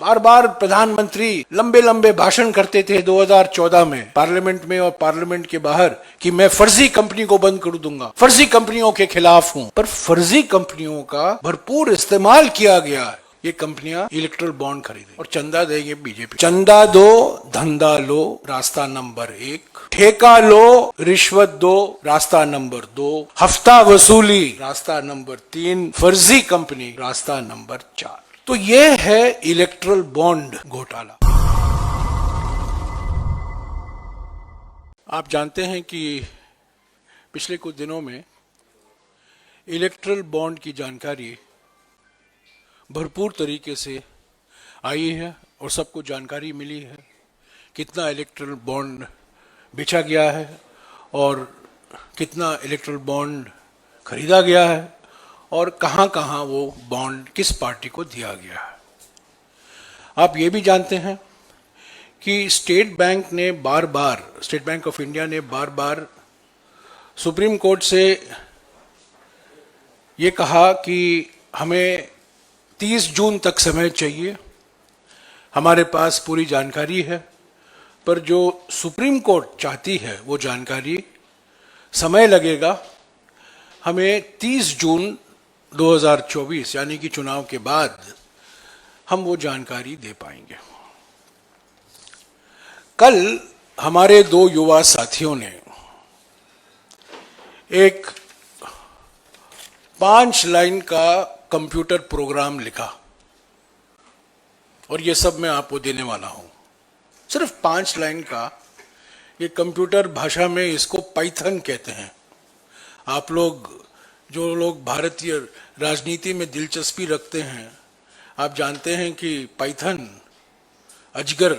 बार बार प्रधानमंत्री लंबे लंबे भाषण करते थे 2014 में पार्लियामेंट में और पार्लियामेंट के बाहर कि मैं फर्जी कंपनी को बंद कर दूंगा, फर्जी कंपनियों के खिलाफ हूं। पर फर्जी कंपनियों का भरपूर इस्तेमाल किया गया है। ये कंपनियां इलेक्ट्रल बॉन्ड खरीदे और चंदा देंगे बीजेपी। चंदा दो, धंधा लो, रास्ता नंबर 1। ठेका लो, रिश्वत दो, रास्ता नंबर 2। हफ्ता वसूली, रास्ता नंबर 3। फर्जी कंपनी, रास्ता नंबर 4। तो ये है इलेक्ट्रल बॉन्ड घोटाला। आप जानते हैं कि पिछले कुछ दिनों में इलेक्ट्रल बॉन्ड की जानकारी भरपूर तरीके से आई है और सबको जानकारी मिली है कितना इलेक्ट्रल बॉन्ड बेचा गया है और कितना इलेक्ट्रल बॉन्ड खरीदा गया है और कहां कहां वो बॉन्ड किस पार्टी को दिया गया है। आप ये भी जानते हैं कि स्टेट बैंक ऑफ इंडिया ने बार बार सुप्रीम कोर्ट से ये कहा कि हमें 30 जून तक समय चाहिए, हमारे पास पूरी जानकारी है। पर जो सुप्रीम कोर्ट चाहती है वो जानकारी समय लगेगा, हमें 30 जून 2024 यानी कि चुनाव के बाद हम वो जानकारी दे पाएंगे। कल हमारे 2 युवा साथियों ने एक 5 लाइन का कंप्यूटर प्रोग्राम लिखा और ये सब मैं आपको देने वाला हूं। सिर्फ 5 लाइन का, ये कंप्यूटर भाषा में इसको पाइथन कहते हैं। आप लोग जो लोग भारतीय राजनीति में दिलचस्पी रखते हैं, आप जानते हैं कि पाइथन अजगर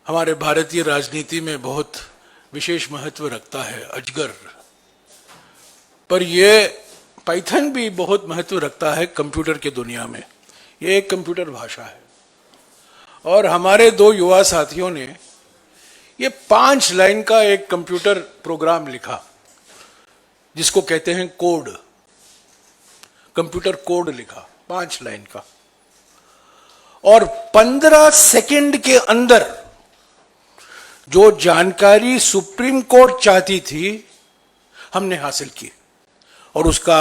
हमारे भारतीय राजनीति में बहुत विशेष महत्व रखता है, अजगर। पर ये पाइथन भी बहुत महत्व रखता है कंप्यूटर के दुनिया में। ये एक कंप्यूटर भाषा है और हमारे 2 युवा साथियों ने ये 5 लाइन का एक कंप्यूटर प्रोग्राम लिखा जिसको कहते हैं कोड, कंप्यूटर कोड लिखा 5 लाइन का। और 15 सेकंड के अंदर जो जानकारी सुप्रीम कोर्ट चाहती थी हमने हासिल की और उसका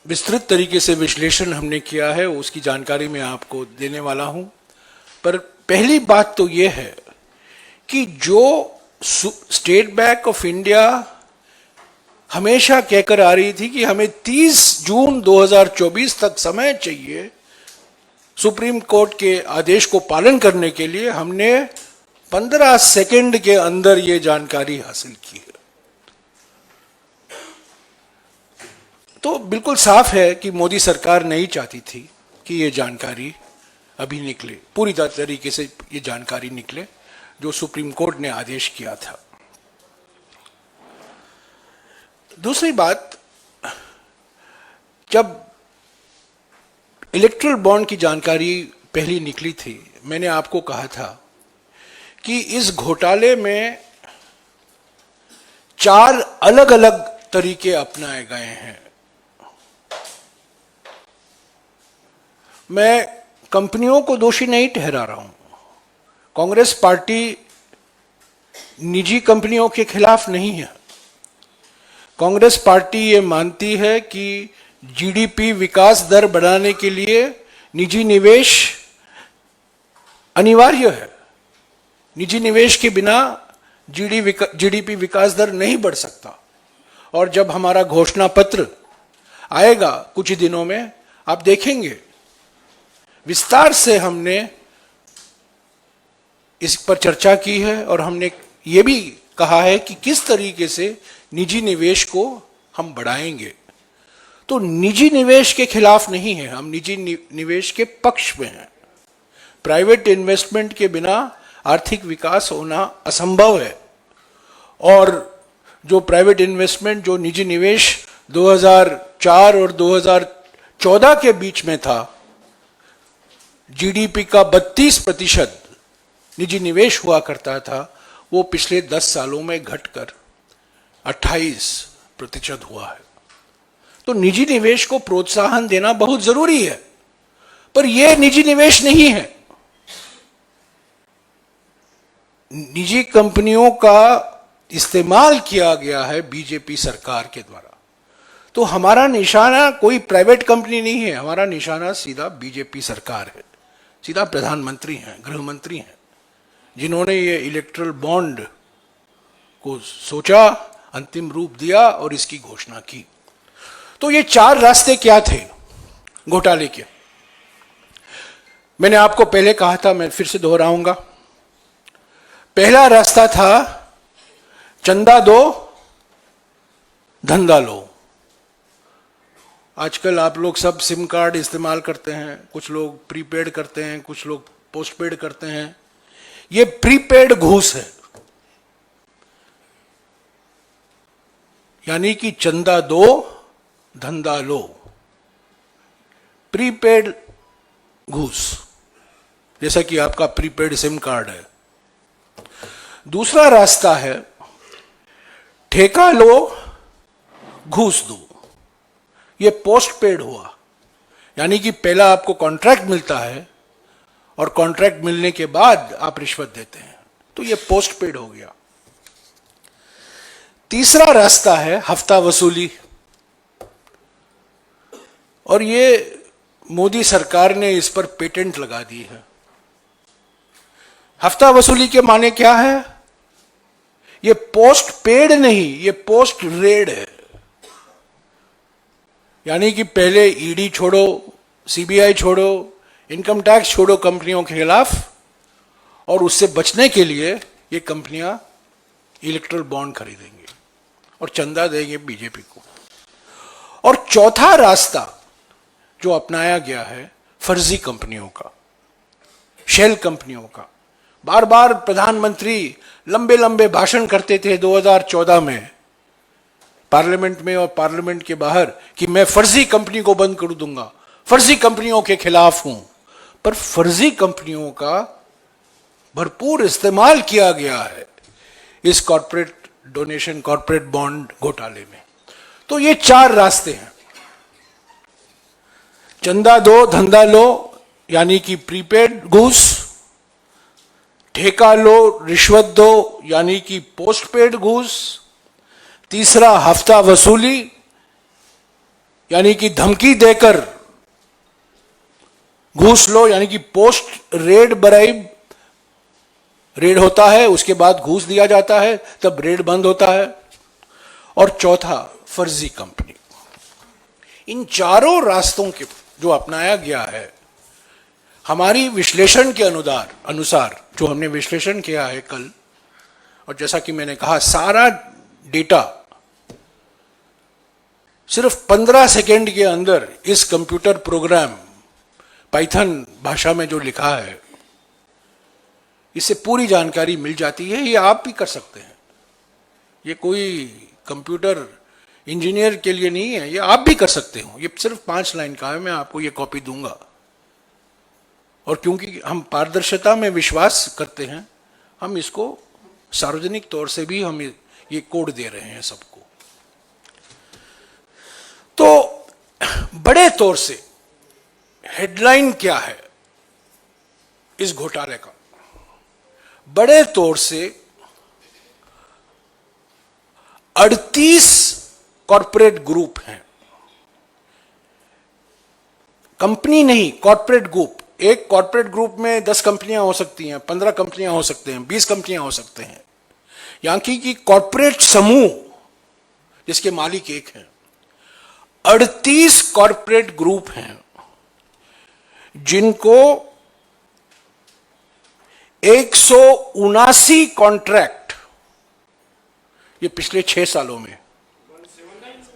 विस्तृत तरीके से विश्लेषण हमने किया है। उसकी जानकारी मैं आपको देने वाला हूं। पर पहली बात तो यह है कि जो स्टेट बैंक ऑफ इंडिया हमेशा कहकर आ रही थी कि हमें 30 जून 2024 तक समय चाहिए सुप्रीम कोर्ट के आदेश को पालन करने के लिए, हमने 15 सेकंड के अंदर ये जानकारी हासिल की है। तो बिल्कुल साफ है कि मोदी सरकार नहीं चाहती थी कि ये जानकारी अभी निकले, पूरी तरीके से ये जानकारी निकले जो सुप्रीम कोर्ट ने आदेश किया था। दूसरी बात, जब इलेक्ट्रल बॉन्ड की जानकारी पहली निकली थी, मैंने आपको कहा था कि इस घोटाले में 4 अलग अलग तरीके अपनाए गए हैं। मैं कंपनियों को दोषी नहीं ठहरा रहा हूं। कांग्रेस पार्टी निजी कंपनियों के खिलाफ नहीं है। कांग्रेस पार्टी ये मानती है कि जीडीपी विकास दर बढ़ाने के लिए निजी निवेश अनिवार्य है। निजी निवेश के बिना जीडीपी विकास दर नहीं बढ़ सकता। और जब हमारा घोषणा पत्र आएगा कुछ दिनों में, आप देखेंगे विस्तार से हमने इस पर चर्चा की है और हमने ये भी कहा है कि किस तरीके से निजी निवेश को हम बढ़ाएंगे। तो निजी निवेश के खिलाफ नहीं है, हम निजी निवेश के पक्ष में हैं। प्राइवेट इन्वेस्टमेंट के बिना आर्थिक विकास होना असंभव है। और जो प्राइवेट इन्वेस्टमेंट, जो निजी निवेश 2004 और 2014 के बीच में था, जीडीपी का 32% निजी निवेश हुआ करता था, वो पिछले 10 सालों में घटकर 28% हुआ है। तो निजी निवेश को प्रोत्साहन देना बहुत जरूरी है। पर यह निजी निवेश नहीं है। निजी कंपनियों का इस्तेमाल किया गया है बीजेपी सरकार के द्वारा। तो हमारा निशाना कोई प्राइवेट कंपनी नहीं है, हमारा निशाना सीधा बीजेपी सरकार है, सीधा प्रधानमंत्री हैं, गृह मंत्री हैं, जिन्होंने ये इलेक्ट्रल बॉन्ड को सोचा, अंतिम रूप दिया और इसकी घोषणा की। तो ये 4 रास्ते क्या थे घोटाले के? मैंने आपको पहले कहा था, मैं फिर से दोहराऊंगा। पहला रास्ता था चंदा दो धंधा लो। आजकल आप लोग सब सिम कार्ड इस्तेमाल करते हैं, कुछ लोग प्रीपेड करते हैं, कुछ लोग पोस्टपेड करते हैं। ये प्रीपेड घूस है, यानी कि चंदा दो धंधा लो, प्रीपेड घूस, जैसा कि आपका प्रीपेड सिम कार्ड है। दूसरा रास्ता है ठेका लो घूस दो। ये पोस्टपेड हुआ, यानी कि पहला आपको कॉन्ट्रैक्ट मिलता है और कॉन्ट्रैक्ट मिलने के बाद आप रिश्वत देते हैं, तो ये पोस्टपेड हो गया। तीसरा रास्ता है हफ्ता वसूली, और ये मोदी सरकार ने इस पर पेटेंट लगा दी है। हफ्ता वसूली के माने क्या है? ये पोस्ट पेड नहीं, ये पोस्ट रेड है। यानी कि पहले ईडी छोड़ो, सीबीआई छोड़ो, इनकम टैक्स छोड़ो कंपनियों के खिलाफ, और उससे बचने के लिए ये कंपनियां इलेक्ट्रल बॉन्ड खरीदेंगे और चंदा देंगे बीजेपी को। और चौथा रास्ता जो अपनाया गया है फर्जी कंपनियों का, शेल कंपनियों का। बार बार प्रधानमंत्री लंबे लंबे भाषण करते थे 2014 में पार्लियामेंट में और पार्लियामेंट के बाहर कि मैं फर्जी कंपनी को बंद कर दूंगा, फर्जी कंपनियों के खिलाफ हूं। पर फर्जी कंपनियों का भरपूर इस्तेमाल किया गया है इस कॉर्पोरेट डोनेशन, कॉर्पोरेट बॉन्ड घोटाले में। तो ये 4 रास्ते हैं। चंदा दो धंधा लो, यानी कि प्रीपेड घूस, ठेका लो रिश्वत दो, यानी कि पोस्टपेड घूस, तीसरा हफ्ता वसूली, यानी कि धमकी देकर घूस लो, यानी कि पोस्ट रेड बराइब, रेड होता है उसके बाद घूस दिया जाता है, तब रेड बंद होता है। और चौथा फर्जी कंपनी। इन चारों रास्तों के जो अपनाया गया है, हमारी विश्लेषण के अनुसार जो हमने विश्लेषण किया है कल, और जैसा कि मैंने कहा सारा डेटा सिर्फ 15 सेकेंड के अंदर इस कंप्यूटर प्रोग्राम पाइथन भाषा में जो लिखा है, इससे पूरी जानकारी मिल जाती है। ये आप भी कर सकते हैं, ये कोई कंप्यूटर इंजीनियर के लिए नहीं है, ये आप भी कर सकते हो। ये सिर्फ 5 लाइन का है, मैं आपको ये कॉपी दूंगा। और क्योंकि हम पारदर्शिता में विश्वास करते हैं, हम इसको सार्वजनिक तौर से भी हम ये कोड दे रहे हैं सबको। तो बड़े तौर से हेडलाइन क्या है इस घोटाले का? बड़े तौर से 38 कॉर्पोरेट ग्रुप हैं, कंपनी नहीं, कॉर्पोरेट ग्रुप। एक कॉर्पोरेट ग्रुप में 10 कंपनियां हो सकती हैं, 15 कंपनियां हो सकते हैं, 20 कंपनियां हो सकते हैं। यानी कि कॉर्पोरेट समूह जिसके मालिक एक हैं, 38 कॉर्पोरेट ग्रुप हैं जिनको 179 कॉन्ट्रैक्ट, ये पिछले 6 सालों में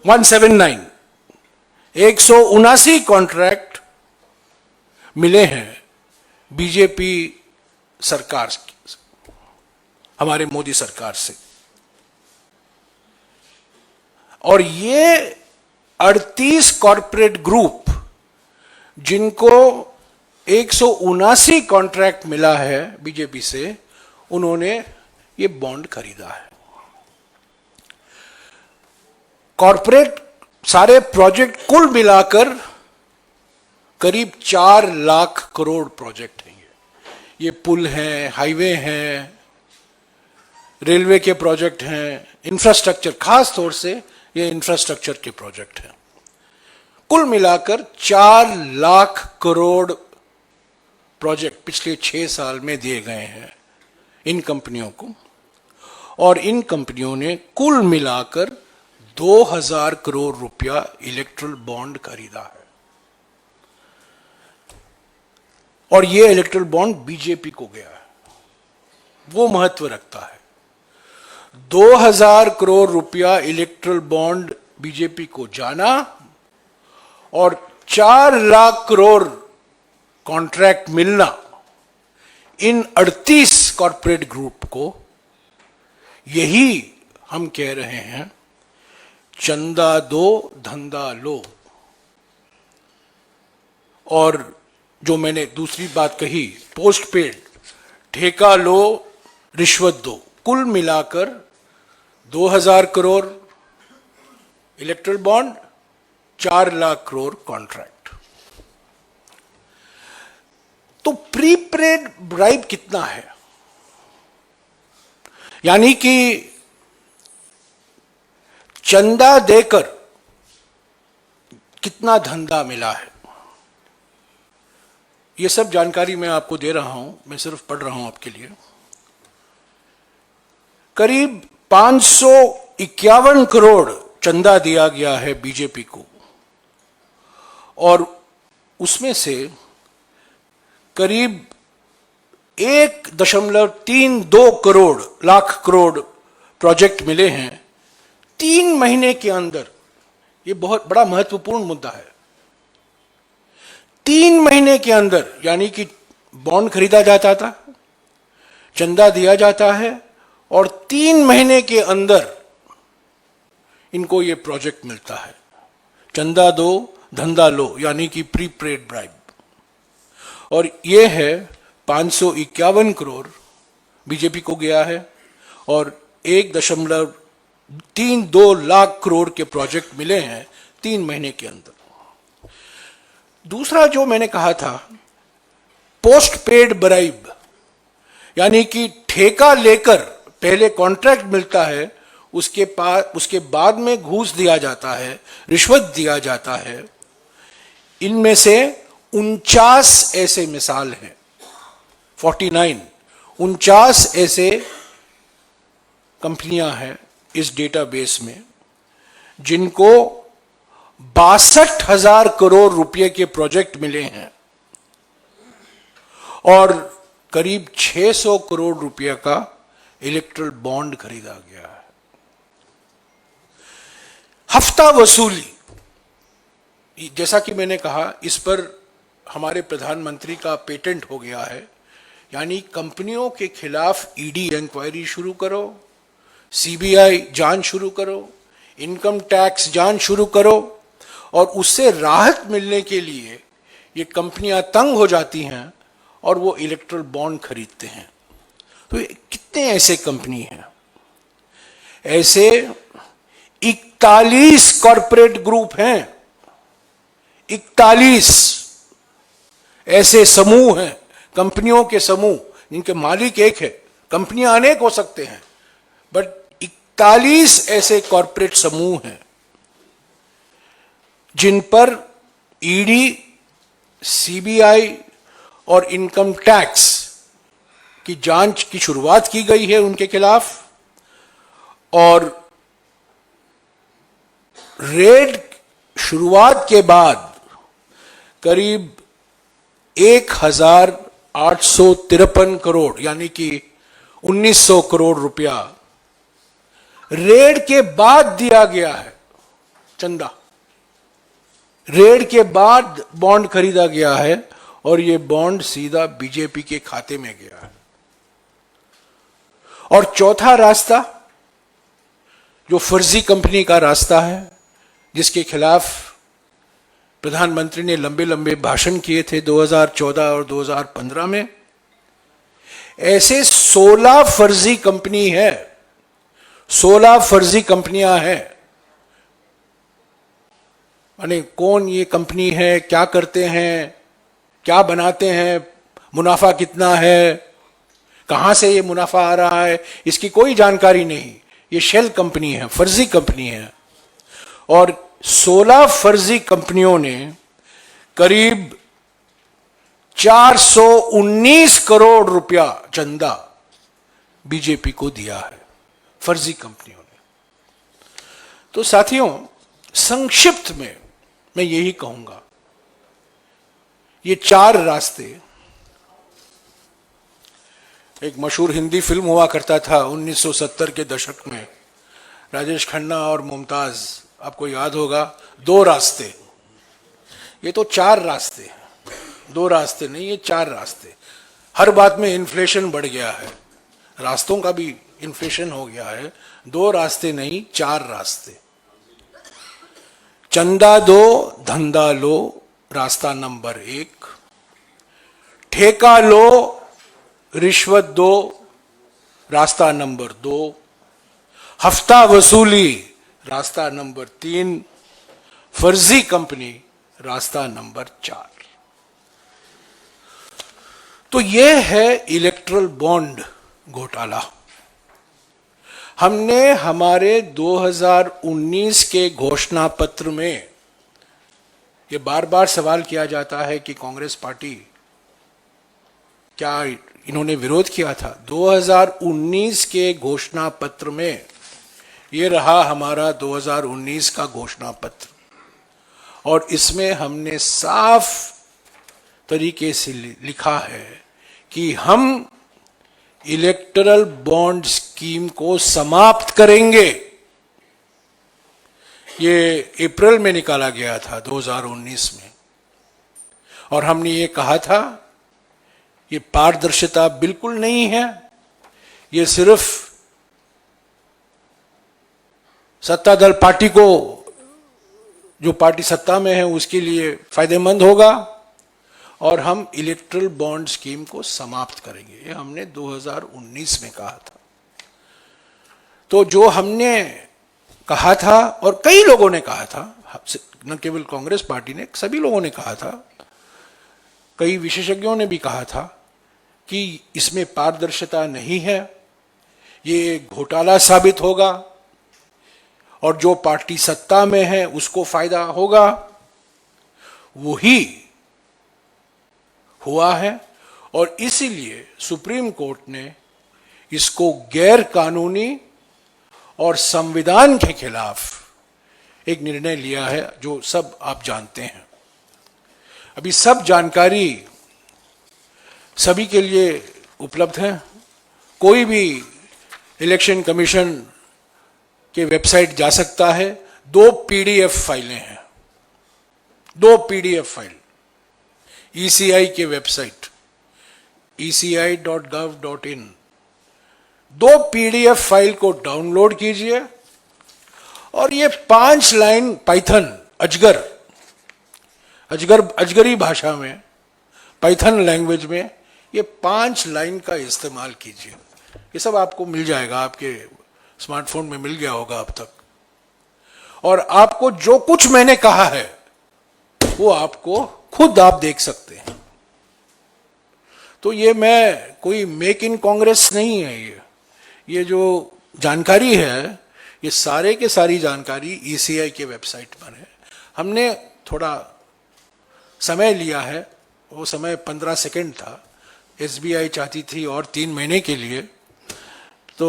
179 कॉन्ट्रैक्ट मिले हैं बीजेपी सरकार से, हमारे मोदी सरकार से। और ये 38 कॉर्पोरेट ग्रुप जिनको 179 कॉन्ट्रैक्ट मिला है बीजेपी से, उन्होंने ये बॉन्ड खरीदा है। कॉर्पोरेट सारे प्रोजेक्ट कुल मिलाकर करीब 4 लाख करोड़ प्रोजेक्ट हैं ये पुल हैं, हाईवे हैं, रेलवे के प्रोजेक्ट हैं, इंफ्रास्ट्रक्चर, खास तौर से ये इंफ्रास्ट्रक्चर के प्रोजेक्ट हैं। कुल मिलाकर 4 लाख करोड़ प्रोजेक्ट पिछले 6 साल में दिए गए हैं इन कंपनियों को, और इन कंपनियों ने कुल मिलाकर 2000 करोड़ रुपया इलेक्ट्रल बॉन्ड खरीदा है। और ये इलेक्ट्रल बॉन्ड बीजेपी को गया है, वो महत्व रखता है। 2000 करोड़ रुपया इलेक्ट्रल बॉन्ड बीजेपी को जाना और 4 लाख करोड़ कॉन्ट्रैक्ट मिलना इन 38 कॉरपोरेट ग्रुप को, यही हम कह रहे हैं चंदा दो धंधा लो। और जो मैंने दूसरी बात कही, पोस्ट पेड, ठेका लो, रिश्वत दो, कुल मिलाकर 2000 crore erectile bond, 4 lakh crore contract. तो प्रीपेड ब्राइब कितना है, यानी कि चंदा देकर कितना धंधा मिला है, ये सब जानकारी मैं आपको दे रहा हूं, मैं सिर्फ पढ़ रहा हूं आपके लिए। करीब 551 करोड़ चंदा दिया गया है बीजेपी को, और उसमें से करीब 1.32 लाख करोड़ प्रोजेक्ट मिले हैं 3 महीने के अंदर। ये बहुत बड़ा महत्वपूर्ण मुद्दा है। 3 महीने के अंदर, यानी कि बॉन्ड खरीदा जाता था, चंदा दिया जाता है, और 3 महीने के अंदर इनको ये प्रोजेक्ट मिलता है। चंदा दो धंधा लो, यानी कि प्रीपेड ब्राइब। और ये है 551 करोड़ बीजेपी को गया है, और 1.32 लाख करोड़ के प्रोजेक्ट मिले हैं 3 महीने के अंदर। दूसरा जो मैंने कहा था, पोस्ट पेड ब्राइब, यानी कि ठेका लेकर पहले कॉन्ट्रैक्ट मिलता है, उसके बाद में घूस दिया जाता है, रिश्वत दिया जाता है। इनमें से 49 ऐसे मिसाल हैं, 49 ऐसे कंपनियां हैं इस डेटाबेस में जिनको 62,000 करोड़ रुपए के प्रोजेक्ट मिले हैं और करीब 600 करोड़ रुपए का इलेक्ट्रल बॉन्ड खरीदा गया है। हफ्ता वसूली, जैसा कि मैंने कहा, इस पर हमारे प्रधानमंत्री का पेटेंट हो गया है, यानी कंपनियों के खिलाफ ईडी इंक्वायरी शुरू करो, सीबीआई जांच शुरू करो, इनकम टैक्स जांच शुरू करो, और उससे राहत मिलने के लिए ये कंपनियां तंग हो जाती हैं और वो इलेक्ट्रल बॉन्ड खरीदते हैं। तो कितने ऐसे कंपनी हैं? ऐसे 41 कॉरपोरेट ग्रुप हैं, 41 ऐसे समूह हैं, कंपनियों के समूह जिनके मालिक एक है। कंपनियां अनेक हो सकते हैं, बट 41 ऐसे कॉरपोरेट समूह हैं जिन पर ईडी, सीबीआई और इनकम टैक्स की जांच की शुरुआत की गई है उनके खिलाफ, और रेड शुरुआत के बाद करीब 1,853 करोड़ यानी कि 1900 करोड़ रुपया रेड के बाद दिया गया है। चंदा रेड के बाद बॉन्ड खरीदा गया है और यह बॉन्ड सीधा बीजेपी के खाते में गया है। और चौथा रास्ता जो फर्जी कंपनी का रास्ता है, जिसके खिलाफ प्रधानमंत्री ने लंबे लंबे भाषण किए थे 2014 और 2015 में, ऐसे 16 फर्जी कंपनी है, 16 फर्जी कंपनियां हैं माने कौन ये कंपनी है, क्या करते हैं, क्या बनाते हैं, मुनाफा कितना है, कहां से ये मुनाफा आ रहा है, इसकी कोई जानकारी नहीं। ये शेल कंपनी है, फर्जी कंपनी है। और 16 फर्जी कंपनियों ने करीब 419 करोड़ रुपया चंदा बीजेपी को दिया है, फर्जी कंपनियों ने। तो साथियों, संक्षिप्त में मैं यही कहूंगा, ये 4 रास्ते, एक मशहूर हिंदी फिल्म हुआ करता था 1970 के दशक में, राजेश खन्ना और मुमताज, आपको याद होगा, 2 रास्ते। ये तो 4 रास्ते हैं, 2 रास्ते नहीं, ये 4 रास्ते। हर बात में इन्फ्लेशन बढ़ गया है, रास्तों का भी इन्फ्लेशन हो गया है। 2 रास्ते नहीं, 4 रास्ते। चंदा दो धंधा लो, रास्ता नंबर 1। ठेका लो रिश्वत दो, रास्ता नंबर 2। हफ्ता वसूली, रास्ता नंबर 3। फर्जी कंपनी, रास्ता नंबर 4। तो यह है इलेक्ट्रल बॉन्ड घोटाला। हमने हमारे 2019 के घोषणा पत्र में, यह बार बार सवाल किया जाता है कि कांग्रेस पार्टी, क्या इन्होंने विरोध किया था? 2019 के घोषणा पत्र में, यह रहा हमारा 2019 का घोषणा पत्र, और इसमें हमने साफ तरीके से लिखा है कि हम इलेक्टरल बॉन्ड स्कीम को समाप्त करेंगे। ये अप्रैल में निकाला गया था 2019 में, और हमने ये कहा था ये पारदर्शिता बिल्कुल नहीं है, ये सिर्फ सत्तादल पार्टी को, जो पार्टी सत्ता में है उसके लिए फायदेमंद होगा, और हम इलेक्ट्रल बॉन्ड स्कीम को समाप्त करेंगे। ये हमने 2019 में कहा था। तो जो हमने कहा था, और कई लोगों ने कहा था, न केवल कांग्रेस पार्टी ने, सभी लोगों ने कहा था, कई विशेषज्ञों ने भी कहा था कि इसमें पारदर्शिता नहीं है, ये घोटाला साबित होगा, और जो पार्टी सत्ता में है उसको फायदा होगा। वही हुआ है, और इसीलिए सुप्रीम कोर्ट ने इसको गैर कानूनी और संविधान के खिलाफ एक निर्णय लिया है, जो सब आप जानते हैं। अभी सब जानकारी सभी के लिए उपलब्ध है। कोई भी इलेक्शन कमीशन के वेबसाइट जा सकता है। 2 पीडीएफ फाइलें हैं, 2 पीडीएफ फाइल ECI के वेबसाइट eci.gov.in। 2 पीडीएफ फाइल को डाउनलोड कीजिए, और ये 5 लाइन पाइथन, अजगरी भाषा में, पाइथन लैंग्वेज में, ये 5 लाइन का इस्तेमाल कीजिए। ये सब आपको मिल जाएगा, आपके स्मार्टफोन में मिल गया होगा अब तक। और आपको जो कुछ मैंने कहा है वो आपको खुद आप देख सकते हैं। तो ये मैं कोई मेक इन कांग्रेस नहीं है, ये जो जानकारी है, ये सारे के सारी जानकारी ECI के वेबसाइट पर है। हमने थोड़ा समय लिया है, वो समय 15 सेकंड था। SBI चाहती थी और 3 महीने के लिए, तो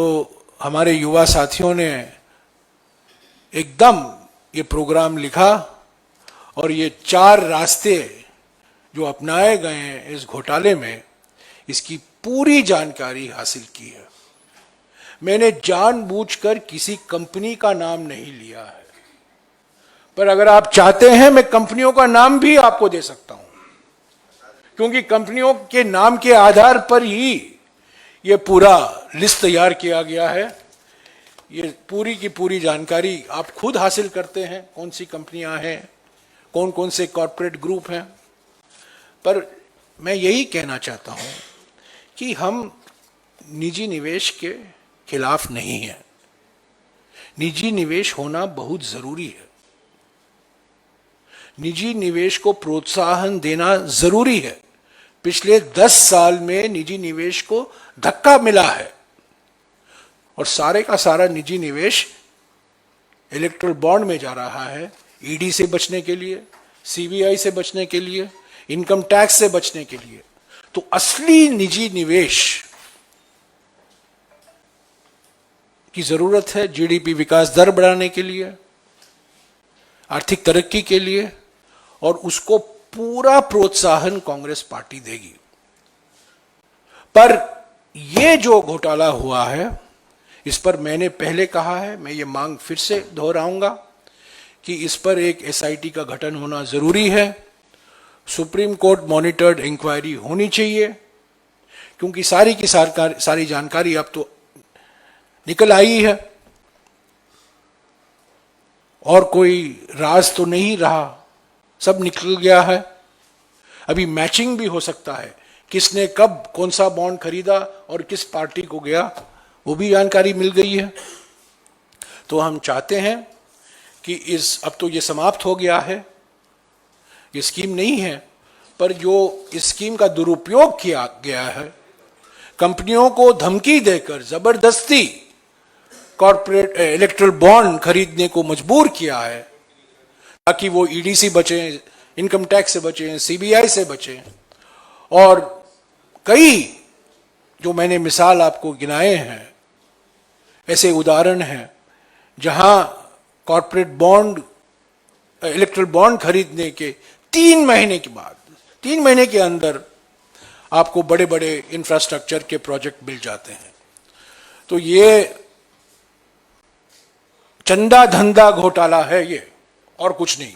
हमारे युवा साथियों ने एकदम ये प्रोग्राम लिखा, और ये 4 रास्ते जो अपनाए गए हैं इस घोटाले में, इसकी पूरी जानकारी हासिल की है। मैंने जानबूझकर किसी कंपनी का नाम नहीं लिया है, पर अगर आप चाहते हैं मैं कंपनियों का नाम भी आपको दे सकता हूं, क्योंकि कंपनियों के नाम के आधार पर ही ये पूरा लिस्ट तैयार किया गया है। ये पूरी की पूरी जानकारी आप खुद हासिल करते हैं, कौन सी कंपनियां हैं, कौन कौन से कॉरपोरेट ग्रुप हैं। पर मैं यही कहना चाहता हूं कि हम निजी निवेश के खिलाफ नहीं हैं। निजी निवेश होना बहुत जरूरी है, निजी निवेश को प्रोत्साहन देना जरूरी है। पिछले 10 साल में निजी निवेश को धक्का मिला है और सारे का सारा निजी निवेश इलेक्ट्रल बॉन्ड में जा रहा है, ईडी से बचने के लिए, सीबीआई से बचने के लिए, इनकम टैक्स से बचने के लिए। तो असली निजी निवेश की जरूरत है जीडीपी विकास दर बढ़ाने के लिए, आर्थिक तरक्की के लिए, और उसको पूरा प्रोत्साहन कांग्रेस पार्टी देगी। पर यह जो घोटाला हुआ है, इस पर मैंने पहले कहा है, मैं ये मांग फिर से दोहराऊंगा कि इस पर एक एसआईटी का गठन होना जरूरी है। सुप्रीम कोर्ट मॉनिटर्ड इंक्वायरी होनी चाहिए, क्योंकि सारी की सारी जानकारी अब तो निकल आई है और कोई राज तो नहीं रहा, सब निकल गया है। अभी मैचिंग भी हो सकता है, किसने कब कौन सा बॉन्ड खरीदा और किस पार्टी को गया, वो भी जानकारी मिल गई है। तो हम चाहते हैं कि अब तो ये समाप्त हो गया है, ये स्कीम नहीं है, पर जो इस स्कीम का दुरुपयोग किया गया है, कंपनियों को धमकी देकर जबरदस्ती कॉर्पोरेट इलेक्ट्रल बॉन्ड खरीदने को मजबूर किया है, ताकि वो ईडी से बचें, इनकम टैक्स से बचें, सीबीआई से बचें। और कई जो मैंने मिसाल आपको गिनाए हैं, ऐसे उदाहरण हैं जहां कॉर्पोरेट बॉन्ड इलेक्ट्रल बॉन्ड खरीदने के 3 महीने के बाद, 3 महीने के अंदर आपको बड़े बड़े इंफ्रास्ट्रक्चर के प्रोजेक्ट मिल जाते हैं। तो ये चंदा धंधा घोटाला है ये, और कुछ नहीं।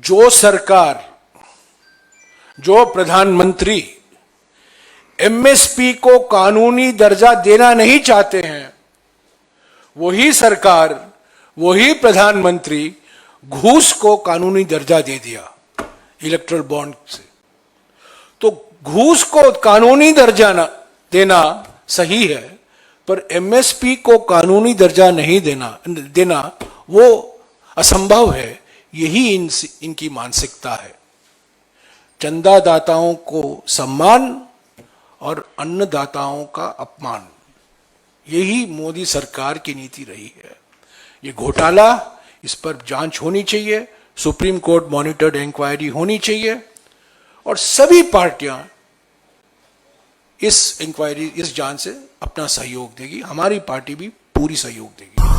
जो सरकार, जो प्रधानमंत्री एमएसपी को कानूनी दर्जा देना नहीं चाहते हैं, वही सरकार, वही प्रधानमंत्री घूस को कानूनी दर्जा दे दिया इलेक्ट्रल बॉन्ड से। तो घूस को कानूनी दर्जा देना सही है, पर एमएसपी को कानूनी दर्जा नहीं देना वो असंभव है। यही इनकी मानसिकता है। चंदादाताओं को सम्मान और अन्नदाताओं का अपमान, यही मोदी सरकार की नीति रही है। ये घोटाला, इस पर जांच होनी चाहिए, सुप्रीम कोर्ट मॉनिटर्ड इंक्वायरी होनी चाहिए, और सभी पार्टियां इस इंक्वायरी, इस जांच से अपना सहयोग देगी। हमारी पार्टी भी पूरी सहयोग देगी।